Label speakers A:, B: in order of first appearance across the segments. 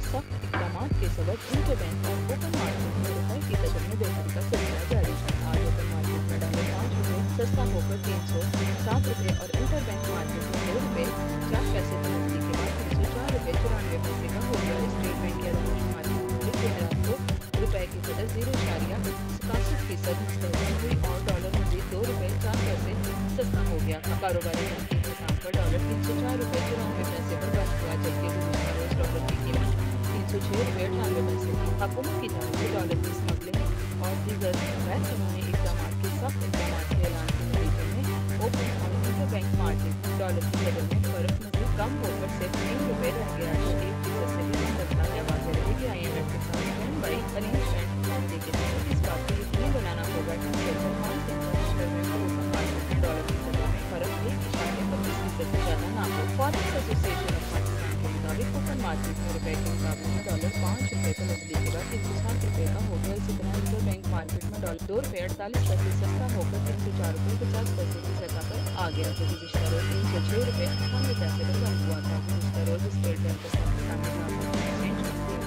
A: सख्त इक़दामात के सबब इंटरबैंक और ओपन मार्केट में रुपए की कदर में बेहतरी का सिलसिला जारी है। आज ओपन मार्केट में डॉलर 5 रुपए सस्ता होकर 307 रुपए और इंटरबैंक मार्केट में 2 रुपए 4 पैसे की नकदी के बाद 304 रुपए 94 पैसे का हो गया। स्टेट बैंक के मार्केट में रात को रुपए की कदर 0.67% हुई और डॉलर मजीद 2 रुपए 4 पैसे सस्ता हो गया। कारोबारी के हिसाब पर डॉलर 304 रुपए 94 पैसे पर बंद हुआ, जबकि गुज़श्ता रोज डॉलर की कीमत 306 रुपए 98 पैसे थी। हुकूमत की जानिब से डॉलर की स्मगलिंग और दीगर गैर कानूनी इक़दामात के सख्त इक़दामात के ऐलान के नतीजे में ओपन और इंटरबैंक मार्केट डॉलर की कदर में फर्क मजीद कम होकर सिर्फ 3 रुपए रह गया, जो 1% से भी कम रखना है। वाज़ेह रहे कि IMF के साथ स्टैंड बाई अरेंजमेंट मामले के तहत इस बात को यकीनी बनाना होगा कि इंटरबैंक और ओपन मार्केट में डॉलर की कदर में फर्क 1.25% से ज़्यादा ना हो। फॉरेक्स एसोसिएशन ऑफ पाकिस्तान के मुताबिक ओपन मार्केट में रुपए के मुकाबले में डॉलर 5 रुपए को नकदी के बाद 307 रुपए का हो गया। इसी तरह इंटरबैंक मार्केट में डॉलर 2 रुपए 48 पैसे सस्ता होकर 304 रुपए 50 पैसे की सतह पर आ गया, जो गुज़श्ता रोज 306 रुपए 98 पैसे पर बंद हुआ था। गुज़श्ता रोज स्टेट बैंक ऑफ पाकिस्तान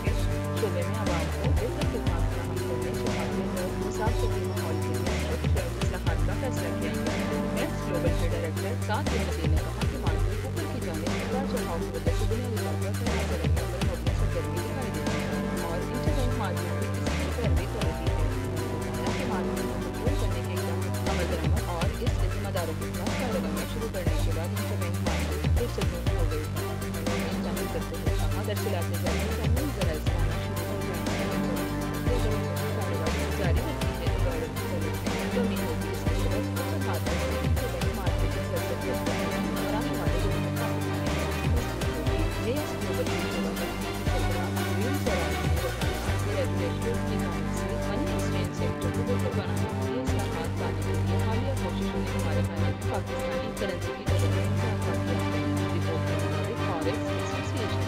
A: के शोबे में आवाम को बेहतर खिदमत फराहम करने, शफाफियत और इंसाफ के माहौल के लिए कुछ इस्लाहात का फैसला किया गया। नेक्स्ट ग्लोबल के डायरेक्टर साद नसीर ने कहा कि मार्केट ऊपर की जानिब उतार चढ़ाव की वजह से बुनियादी तौर पर फैसला करने पर मबनी सरगर्मी दिखाई देती है और इंटरबैंक मार्केट में इसकी पैरवी कर रही है। हालांकि मार्केट को कंट्रोल करने के अमल दरामद और इसके जिम्मेदारों के खिलाफ कार्रवाई शुरू करने के बाद इंटरबैंक मार्केट फिर से बंद हो गई थी। जाहिर करते हुए कहा, दरअसल कानून जरा इस्तेमाल शुरू हो जाए कार्रवाई जारी रखी है तो डॉलर की कमी होगी। इसके सबब ओपन मार्केट मार्केट में सरसब्ज कराने वाले लोगों को काफी ग्लोबल रेगुलेटर्स की जानिब से मनी एक्सचेंज सेक्टर को बेहतर बनाने के लिए इस्लाहात लाने के लिए हालिया कोशिशों ने हमारे ख्याल में पाकिस्तानी करेंसी की कदर में इजाफा किया है। रिपोर्ट के मुताबिक forex association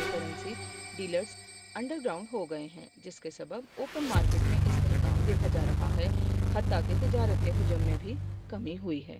A: currency dealers underground हो गए हैं, जिसके सबब ओपन मार्केट में इस्तेमाल देखा जा रहा है। हत्ता कि तिजारत के हुजूम में भी कमी हुई है।